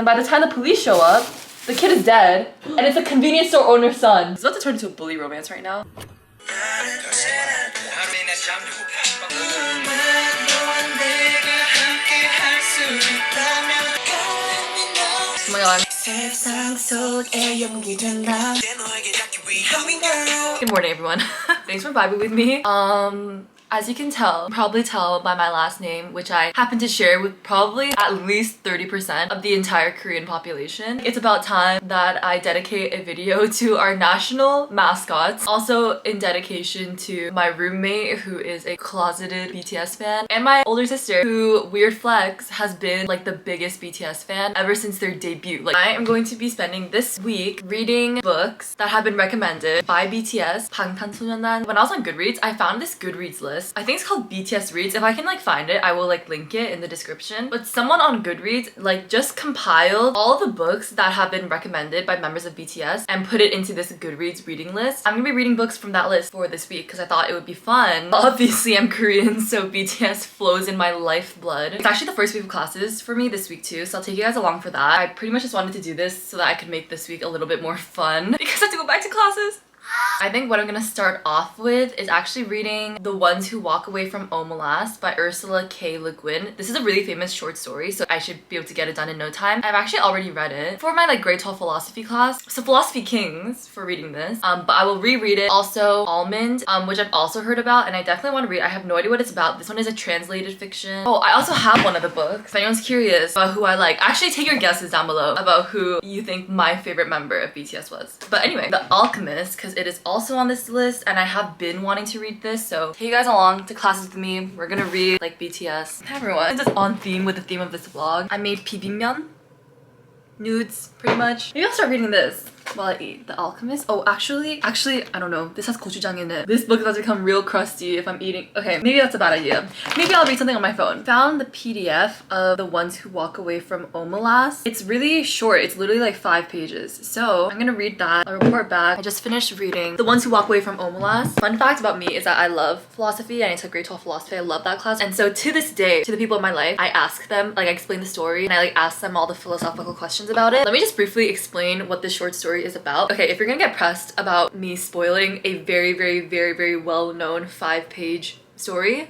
And by the time the police show up, the kid is dead, and it's a convenience store owner's son. It's about to turn into a bully romance right now. Oh my god. Good morning, everyone. Thanks for vibing with me. As you can probably tell by my last name, which I happen to share with probably at least 30% of the entire Korean population. It's about time that I dedicate a video to our national mascots. Also in dedication to my roommate, who is a closeted BTS fan, and my older sister, who, weird flex, has been like the biggest BTS fan ever since their debut. Like, I am going to be spending this week reading books that have been recommended by BTS, 방탄소년단. When I was on Goodreads, I found this Goodreads list. I think it's called BTS Reads. If I can like find it, I will like link it in the description. But someone on Goodreads like just compiled all the books that have been recommended by members of BTS and put it into this Goodreads reading list. I'm gonna be reading books from that list for this week because I thought it would be fun. Obviously, I'm Korean, so BTS flows in my lifeblood. It's actually the first week of classes for me this week too, so I'll take you guys along for that. I pretty much just wanted to do this so that I could make this week a little bit more fun because I have to go back to classes. I think what I'm gonna start off with is actually reading The Ones Who Walk Away from Omelas by Ursula K. Le Guin. This is a really famous short story, so I should be able to get it done in no time. I've actually already read it for my like grade 12 philosophy class. So Philosophy Kings for reading this, but I will reread it. Also Almond, which I've also heard about and I definitely want to read. I have no idea what it's about. This one is a translated fiction. Oh, I also have one of the books. If anyone's curious about who I like, actually take your guesses down below about who you think my favorite member of BTS was. But anyway, The Alchemist, because it is also on this list and I have been wanting to read this, so take you guys along to classes with me. We're gonna read like BTS. Hi everyone. This is on theme with the theme of this vlog. I made bibimbap nudes pretty much. Maybe I'll start reading this while I eat. The Alchemist. Oh, actually, I don't know. This has gochujang in it. This book is about to become real crusty if I'm eating. Okay, maybe that's a bad idea. Maybe I'll read something on my phone. Found the PDF of The Ones Who Walk Away from Omelas. It's really short. It's literally like 5 pages. So I'm gonna read that. I'll report back. I just finished reading The Ones Who Walk Away from Omelas. Fun fact about me is that I love philosophy and I took grade 12 philosophy. I love that class. And so to this day, to the people in my life, I ask them, like I explain the story and I like ask them all the philosophical questions about it. Let me just briefly explain what this short story is about. Okay, if you're gonna get pressed about me spoiling a very well-known 5-page story,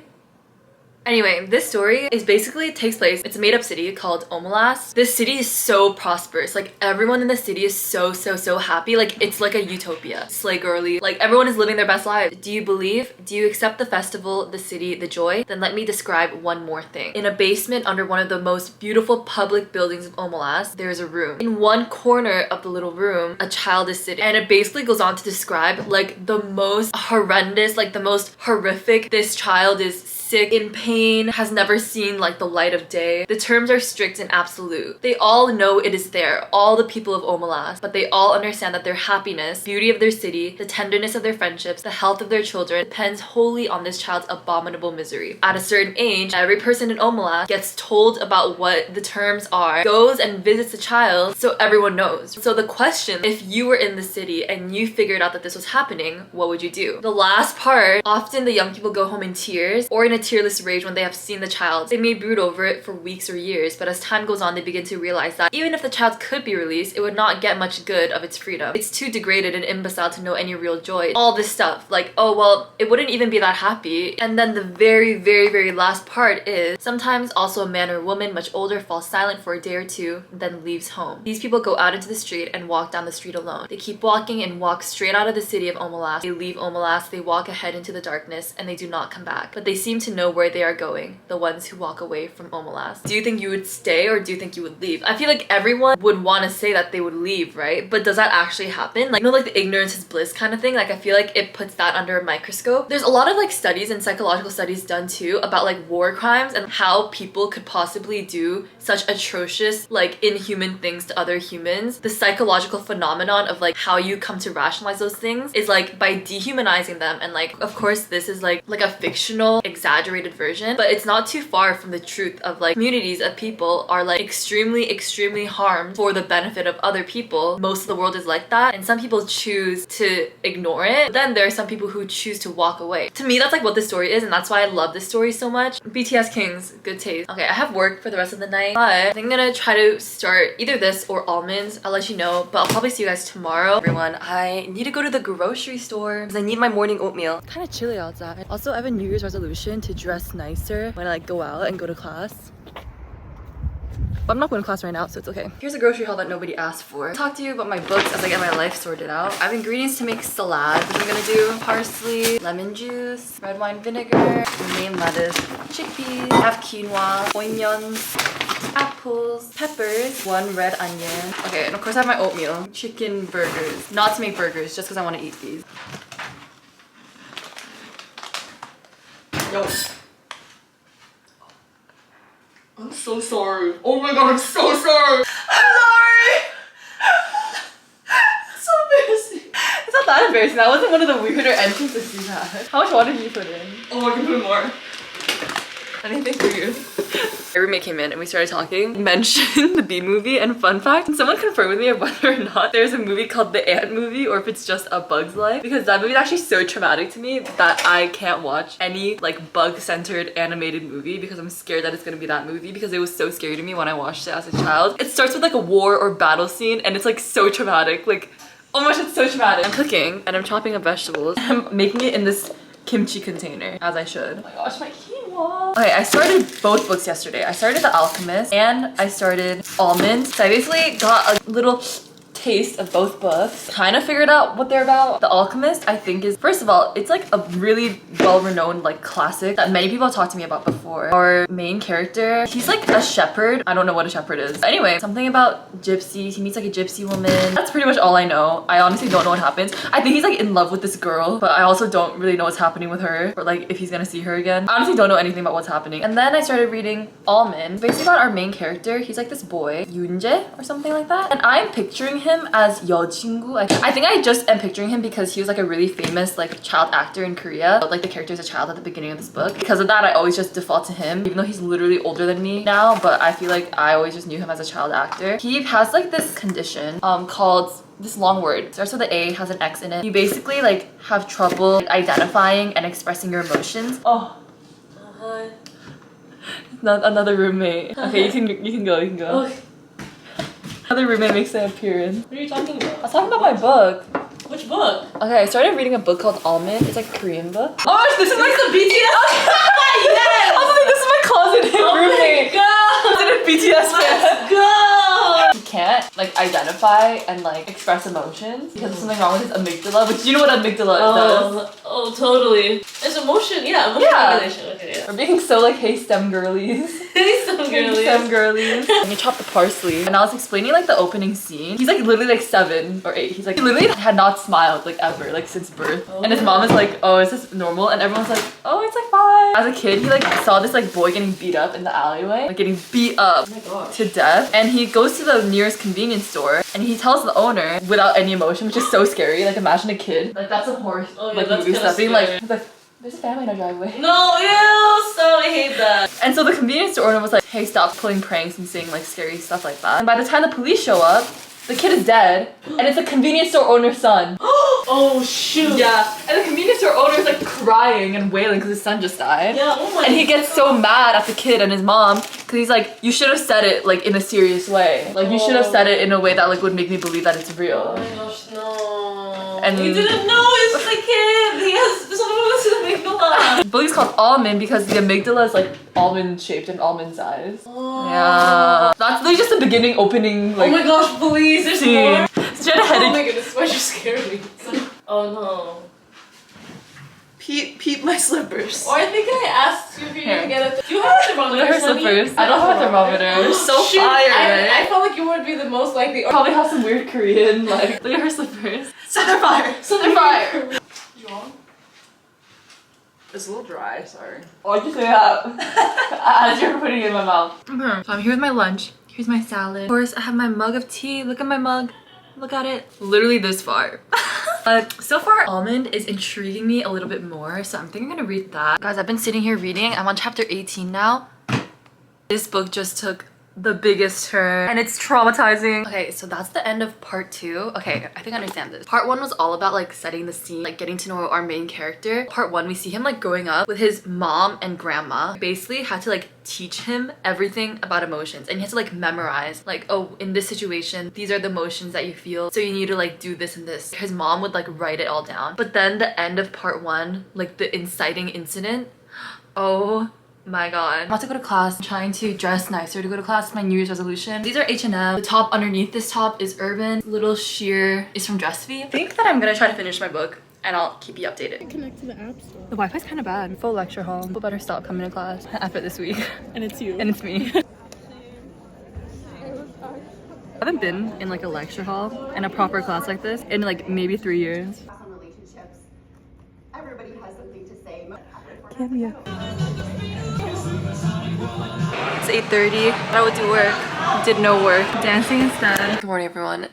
anyway, this story is basically takes place, it's a made-up city called Omelas. This city is so prosperous. Like everyone in the city is so happy. Like it's like a utopia. Slay girly. Like everyone is living their best lives. Do you believe? Do you accept the festival, the city, the joy? Then let me describe one more thing. In a basement under one of the most beautiful public buildings of Omelas, there's a room. In one corner of the little room, a child is sitting. And it basically goes on to describe like the most horrendous, like the most horrific. This child is sick, in pain, has never seen like the light of day. The terms are strict and absolute. They all know it is there, all the people of Omelas, but they all understand that their happiness, beauty of their city, the tenderness of their friendships, the health of their children depends wholly on this child's abominable misery. At a certain age, every person in Omelas gets told about what the terms are, goes and visits the child so everyone knows. So the question, if you were in the city and you figured out that this was happening, what would you do? The last part, often the young people go home in tears or in a tearless rage when they have seen the child. They may brood over it for weeks or years, but as time goes on, they begin to realize that even if the child could be released, it would not get much good of its freedom. It's too degraded and imbecile to know any real joy. All this stuff, like, oh well, it wouldn't even be that happy. And then the very last part is, sometimes also a man or woman much older falls silent for a day or two, then leaves home. These people go out into the street and walk down the street alone. They keep walking and walk straight out of the city of Omelas. They leave Omelas, they walk ahead into the darkness, and they do not come back. But they seem to know where they are going, the ones who walk away from Omelas. Do you think you would stay or do you think you would leave? I feel like everyone would want to say that they would leave, right? But does that actually happen? Like, you know, like the ignorance is bliss kind of thing? Like, I feel like it puts that under a microscope. There's a lot of like studies and psychological studies done too about like war crimes and how people could possibly do such atrocious, like inhuman things to other humans. The psychological phenomenon of like how you come to rationalize those things is like by dehumanizing them, and like, of course, this is like a fictional, exaggerated version version, but it's not too far from the truth of like communities of people are like extremely harmed for the benefit of other people. Most of the world is like that, and some people choose to ignore it, but then there are some people who choose to walk away. To me, that's like what this story is, and that's why I love this story so much. BTS Kings, good taste. Okay, I have work for the rest of the night, but I think I'm gonna try to start either this or almonds. I'll let you know, but I'll probably see you guys tomorrow. Everyone, I need to go to the grocery store because I need my morning oatmeal. Kind of chilly outside. Also, I have a New Year's resolution to dress nicer when I like go out and go to class. But I'm not going to class right now, so it's okay. Here's a grocery haul that nobody asked for. I'll talk to you about my books as I get my life sorted out. I have ingredients to make salad, which I'm gonna do. Parsley, lemon juice, red wine vinegar, romaine lettuce, chickpeas, I have quinoa, onions, apples, peppers, 1 red onion. Okay, and of course I have my oatmeal. Chicken burgers. Not to make burgers, just because I want to eat these. Yo. I'm so sorry. Oh my god, I'm so sorry. I'm sorry. It's so embarrassing. It's not that embarrassing. That wasn't one of the weirder entrances you had. How much water did you put in? Oh, I can put more. Anything for you. My roommate came in and we started talking. Mentioned the Bee Movie, and fun fact, can someone confirm with me of whether or not there's a movie called The Ant Movie or if it's just A Bug's Life? Because that movie is actually so traumatic to me that I can't watch any like bug-centered animated movie because I'm scared that it's gonna be that movie because it was so scary to me when I watched it as a child. It starts with like a war or battle scene and it's like so traumatic. Like, oh my gosh, it's so traumatic. I'm cooking and I'm chopping up vegetables. I'm making it in this kimchi container, as I should. Oh my gosh, my quinoa. Okay, I started both books yesterday. I started The Alchemist and I started Almond. So I basically got a little taste of both books. Kind of figured out what they're about. The Alchemist, I think is, first of all, it's like a really well-renowned like classic that many people have talked to me about before. Our main character, he's like a shepherd. I don't know what a shepherd is. But anyway, something about gypsies. He meets like a gypsy woman. That's pretty much all I know. I honestly don't know what happens. I think he's like in love with this girl, but I also don't really know what's happening with her or like if he's gonna see her again. I honestly don't know anything about what's happening. And then I started reading Almond. It's basically about our main character. He's like this boy, Yoonjae or something like that. And I'm picturing him as 여친구. I think I just am picturing him because he was like a really famous like child actor in Korea. Like the character is a child at the beginning of this book. Because of that, I always just default to him, even though he's literally older than me now. But I feel like I always just knew him as a child actor. He has like this condition called, this long word, starts with an A, has an X in it. You basically like have trouble identifying and expressing your emotions. Oh. Not another roommate. Okay, you can go. Okay. Another roommate makes an appearance. What are you talking about? I was talking about my book. Which book? Okay, I started reading a book called Almond. It's like a Korean book. Oh, this is like the BTS? Yes! I was like, this is my closet roommate. Oh my god! Closeted BTS fan. Let's go! He can't like identify and like express emotions because there's something wrong with his amygdala, which you know what amygdala does. Oh, totally. It's emotion, yeah, emotion regulation. Okay, yeah. We're being so like, hey STEM girlies. Hey STEM girlies. Let me chop the parsley. And I was explaining like the opening scene. He's like literally like 7 or 8. He's like, he literally had not smiled like ever, like since birth. Oh. And his mom is like, oh, is this normal? And everyone's like, oh, it's like fine. As a kid, he like saw this like boy getting beat up in the alleyway, like getting beat up to death. And he goes to the nearest convenience store and he tells the owner without any emotion, which is so scary. Like imagine a kid, like that's some horror like movie stuff. Being like, there's a family in our driveway. No, ew, so I hate that. And so the convenience store owner was like, hey, stop pulling pranks and saying like scary stuff like that. And by the time the police show up, the kid is dead, and it's a convenience store owner's son. Oh shoot. Yeah, and the convenience store owner is like crying and wailing because his son just died. Yeah, oh my And he gets so mad at the kid and his mom because he's like, you should have said it like in a serious way. Like you should have said it in a way that like would make me believe that it's real. Oh my gosh, no. And he didn't know it's the kid. He has someone with the amygdala. The book's called Almond because the amygdala is like almond shaped and almond size. Oh. Yeah. That's like just the beginning opening like, oh my gosh, please, there's more. So oh my goodness, why'd you scare me? Oh no. Peep my slippers. Or I think I asked you if you didn't get it. Do you have a thermometer? Look at her slippers. I don't have a thermometer. They're so Shoot, fire, right? I felt like you would be the most likely. Or Probably have some weird Korean, like, look at her slippers. So they're fire. So they're fire. You want? It's a little dry, sorry. Why'd you say that? As you're putting it in my mouth. Okay, so I'm here with my lunch. Here's my salad. Of course, I have my mug of tea. Look at my mug. Look at it. Literally this far. But so far, Almond is intriguing me a little bit more, so I'm thinking I'm gonna read that. Guys, I've been sitting here reading. I'm on chapter 18 now. This book just took the biggest turn and it's traumatizing. Okay, so that's the end of part 2. Okay, I think I understand this. Part 1 was all about like setting the scene, like getting to know our main character. Part 1, we see him like growing up with his mom and grandma. Basically had to like teach him everything about emotions, and he has to like memorize like, oh, in this situation these are the emotions that you feel, so you need to like do this and this. His mom would like write it all down. But then the end of part 1, like the inciting incident, oh my god. I'm about to go to class. I'm trying to dress nicer to go to class. It's my New Year's resolution. These are H&M. The top underneath this top is Urban. Little sheer is from Dressfee. I think that I'm gonna try to finish my book and I'll keep you updated. Connect to the app store. The Wi-Fi's kind of bad. Full lecture hall. People better stop coming to class after this week. And it's you. And it's me. I haven't been in like a lecture hall in a proper class like this in like maybe 3 years. On relationships. Everybody has something to say. Cameo. It's 8:30. I would do work. Did no work. Dancing instead. Good morning, everyone.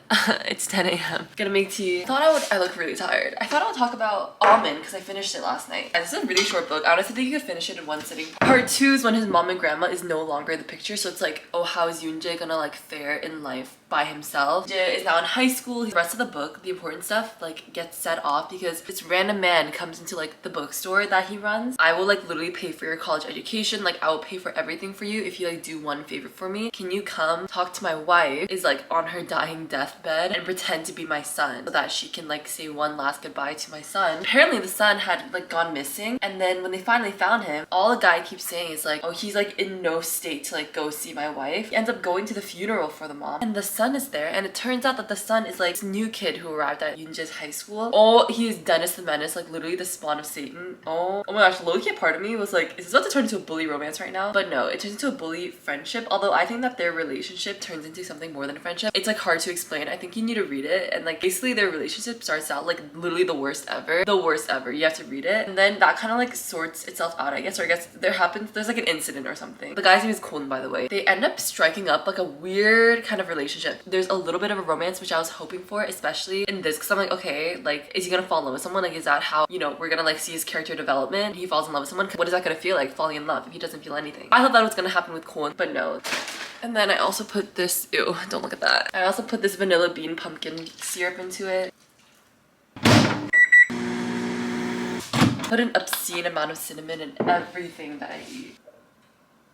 It's 10 a.m. Gonna make tea. I look really tired. I thought I would talk about Almond because I finished it last night. And this is a really short book. I honestly think you could finish it in one sitting. Part 2 is when his mom and grandma is no longer in the picture. So it's like, oh, how is Yoonjae gonna like fare in life by himself? Yoonjae is now in high school. The rest of the book, the important stuff, like gets set off because this random man comes into like the bookstore that he runs. I will like literally pay for your college education. Like I will pay for everything for you if you like do one favor for me. Can you come talk to my wife, is like on her dying deathbed, and pretend to be my son so that she can like say one last goodbye to my son. Apparently the son had like gone missing, and then when they finally found him, all the guy keeps saying is like, oh, he's like in no state to like go see my wife. He ends up going to the funeral for the mom, and the son is there, and it turns out that the son is like this new kid who arrived at Yoonjae's high school. Oh, he is Dennis the Menace, like literally the spawn of Satan. Oh my gosh, low-key part of me was like, is this about to turn into a bully romance right now? But no, it turns into a bully friendship, although I think that their relationship turns into something more than a friendship. It's like hard to explain. I think you need to read it, and like basically their relationship starts out like literally the worst ever. The worst ever. You have to read it, and then that kind of like sorts itself out, I guess, or I guess there's like an incident or something. The guy's name is Kwon, by the way. They end up striking up like a weird kind of relationship. There's a little bit of a romance, which I was hoping for, especially in this, because I'm like, okay, like is he gonna fall in love with someone? Like is that how, you know, we're gonna like see his character development? He falls in love with someone. What is that gonna feel like, falling in love, if he doesn't feel anything? I thought that was gonna happen with Kwon, but no. And then I also put this, ew, don't look at that. I also put this vanilla bean pumpkin syrup into it. Put an obscene amount of cinnamon in everything that I eat.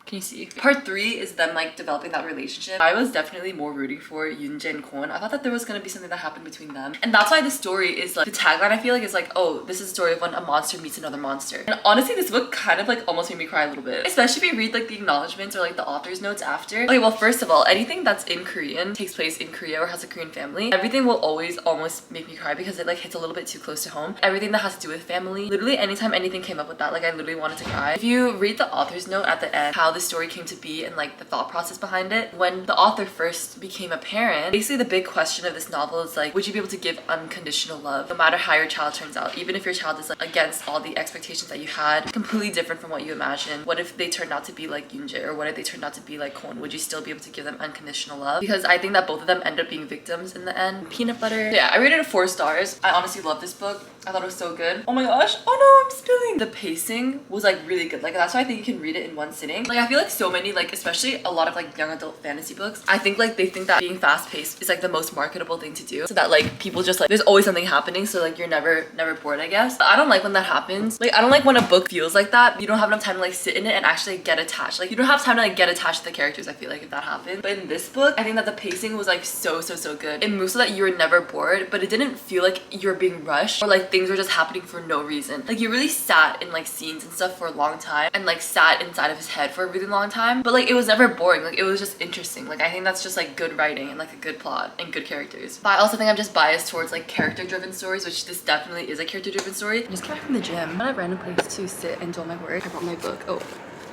Can you see? Part 3 is them like developing that relationship. I was definitely more rooting for Yoonjae and Kwon. I thought that there was gonna be something that happened between them. And that's why the story is like, the tagline I feel like is like, oh, this is a story of when a monster meets another monster. And honestly, this book kind of like almost made me cry a little bit. Especially if you read like the acknowledgements or like the author's notes after. Okay, well, first of all, anything that's in Korean, takes place in Korea or has a Korean family, everything will always almost make me cry because it like hits a little bit too close to home. Everything that has to do with family, literally anytime anything came up with that, like I literally wanted to cry. If you read the author's note at the end, how the story came to be and like the thought process behind it, when the author first became a parent, basically the big question of this novel is like, would you be able to give unconditional love no matter how your child turns out? Even if your child is like against all the expectations that you had, completely different from what you imagined. What if they turned out to be like Yoonjae, or what if they turned out to be like Kwon? Would you still be able to give them unconditional love? Because I think that both of them end up being victims in the end. Peanut butter. Yeah, I rated it 4 stars. I honestly love this book. I thought it was so good. Oh my gosh. Oh no, I'm spilling. The pacing was like really good. Like that's why I think you can read it in one sitting. Like I feel like so many, like especially a lot of like young adult fantasy books, I think like they think that being fast paced is like the most marketable thing to do, so that like people just like, there's always something happening, so like you're never bored, I guess. But I don't like when that happens. Like I don't like when a book feels like that. You don't have enough time to like sit in it and actually get attached. Like you don't have time to like get attached to the characters, I feel like, if that happens. But in this book, I think that the pacing was like so good. It moved so that you were never bored, but it didn't feel like you were being rushed or like things were just happening for no reason. Like you really sat in like scenes and stuff for a long time and like sat inside of his head for a really long time, but like it was never boring. Like it was just interesting. Like I think that's just like good writing and like a good plot and good characters. But I also think I'm just biased towards like character driven stories, which this definitely is a character driven story. I just came back from the gym. I had a random place to sit and do my work. I brought my book.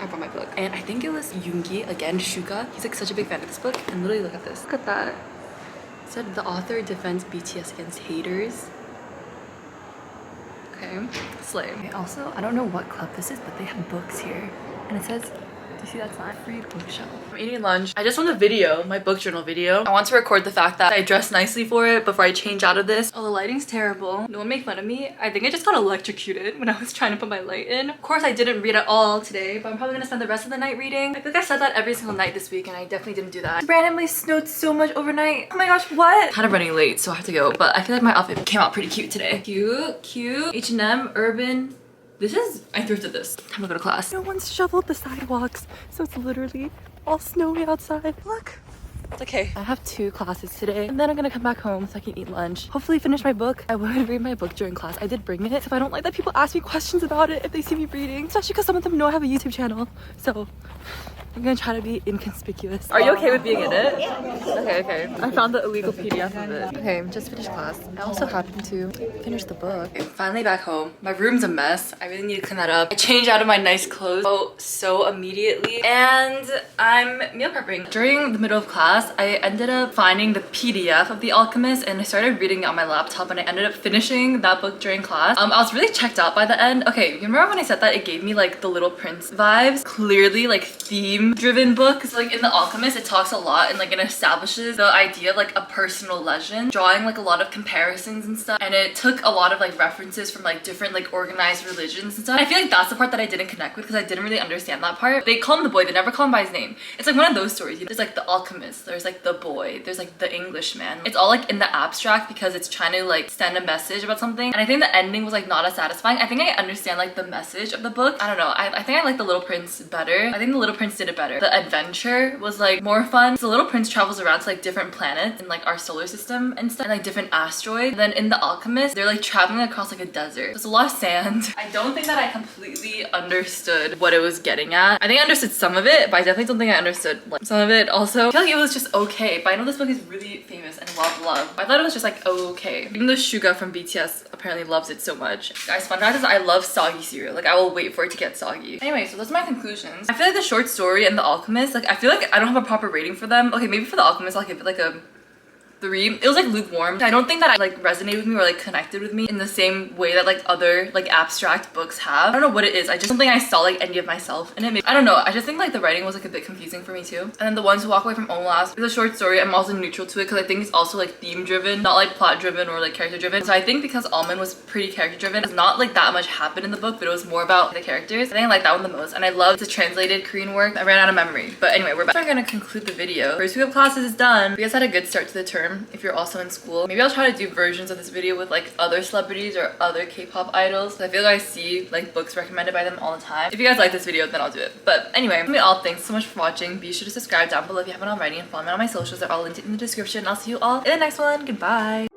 I brought my book. And I think it was Yoongi, again, Suga. He's like such a big fan of this book. And literally look at this. Look at that. It said the author defends BTS against haters. Okay, slay. Okay, also, I don't know what club this is, but they have books here. And it says Do you see that sign? Free bookshelf. I'm eating lunch. I just filmed a video, my book journal video. I want to record the fact that I dressed nicely for it before I change out of this. Oh, the lighting's terrible. No one make fun of me. I think I just got electrocuted when I was trying to put my light in. Of course, I didn't read at all today, but I'm probably gonna spend the rest of the night reading. I think I said that every single night this week, and I definitely didn't do that. It randomly snowed so much overnight. Oh my gosh, what? Kind of running late, so I have to go, but I feel like my outfit came out pretty cute today. Cute, cute. H&M, Urban. This is, I thrifted this. Time to go to class. No one's shoveled the sidewalks, so it's literally all snowy outside. Look. It's okay. I have 2 classes today, and then I'm gonna come back home so I can eat lunch. Hopefully finish my book. I would read my book during class. I did bring it, so if I don't like that people ask me questions about it if they see me reading, especially because some of them know I have a YouTube channel. So I'm gonna try to be inconspicuous. Are you okay with being in it? Okay. I found the illegal PDF of it. Okay, just finished class. I also happened to finish the book. Okay, finally back home. My room's a mess. I really need to clean that up. I changed out of my nice clothes so immediately, and I'm meal prepping. During the middle of class, I ended up finding the PDF of The Alchemist, and I started reading it on my laptop, and I ended up finishing that book during class. I was really checked out by the end. Okay, you remember when I said that it gave me like the Little Prince vibes? Clearly like theme-driven book, because like in The Alchemist it talks a lot and like it establishes the idea of like a personal legend, drawing like a lot of comparisons and stuff, and it took a lot of like references from like different like organized religions and stuff. I feel like that's the part that I didn't connect with because I didn't really understand that part. They call him the boy, they never call him by his name. It's like one of those stories, you know? There's like the alchemist, there's like the boy, there's like the Englishman. It's all like in the abstract because it's trying to like send a message about something, and I think the ending was like not as satisfying. I think I understand like the message of the book. I don't know, I think I like the Little Prince better. I think the Little Prince did it better. The adventure was like more fun. So the Little Prince travels around to like different planets in like our solar system and stuff, and like different asteroids. And then in The Alchemist, they're like traveling across like a desert. There's a lot of sand. I don't think that I completely understood what it was getting at. I think I understood some of it, but I definitely don't think I understood like some of it also. I feel like it was just okay, but I know this book is really famous and well-beloved. I thought it was just like okay. Even though Suga from BTS apparently loves it so much. Guys, fun fact is I love soggy cereal. Like I will wait for it to get soggy. Anyway, so those are my conclusions. I feel like the short story and The Alchemist, like I feel like I don't have a proper rating for them. Okay, maybe for The Alchemist I'll give it like a 3. It was like lukewarm. I don't think that it like resonated with me or like connected with me in the same way that like other like abstract books have. I don't know what it is. I just don't think I saw like any of myself in it. Maybe, I don't know. I just think like the writing was like a bit confusing for me too. And then The Ones Who Walk Away from Omelas is a short story. I'm also neutral to it because I think it's also like theme driven, not like plot driven or like character driven. So I think because Almond was pretty character driven, it's not like that much happened in the book, but it was more about the characters. I think I like that one the most, and I love the translated Korean work. I ran out of memory. But anyway, we're back. So I'm gonna conclude the video. First week of classes is done. You guys had a good start to the term. If you're also in school, maybe I'll try to do versions of this video with like other celebrities or other K-pop idols. I feel like I see like books recommended by them all the time. If you guys like this video, then I'll do it. But anyway, all thanks so much for watching. Be sure to subscribe down below if you haven't already, and follow me on my socials. They're all linked in the description. I'll see you all in the next one. Goodbye.